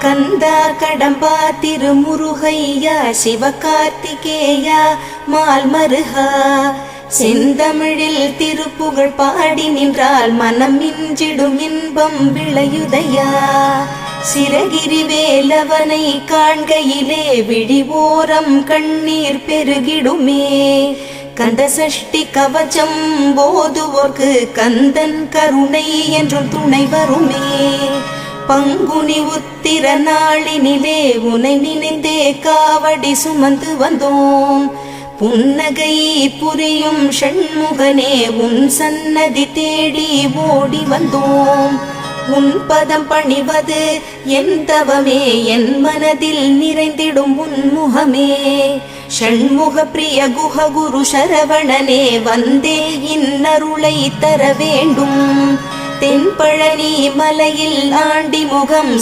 கந்தா கடம்பா திருமுருகையா சிவகார்த்திகேயா மால்மருகா செந்தமிழில் திருப்புகழ் பாடி நின்றால் மனம் மிஞ்சிடும் இன்பம் விளையுதையா. சிரகிரி வேலவனை காண்கையிலே விழிவோரம் கண்ணீர் பெருகிடுமே. கந்த சஷ்டி கவச்சம் போதுவோர்க்கு கந்தன் கருணை என்றும் துணை வருமே. பங்குனி உத்திர நாளினிலே உனை நினைந்தே காவடி சுமந்து வந்தோம். புன்னகை புரியும் ஷண்முகனே உன் சன்னதி தேடி ஓடி வந்தோம். உன் பதம் பணிவது என் தவமே, என் மனதில் நிறைந்திடும் உன் முகமே. ஷண்முக பிரிய குஹ குரு சரவணனே வந்தே இன்னருளை தர வேண்டும். தென்பழனி மலையில் ஆண்டி முகம்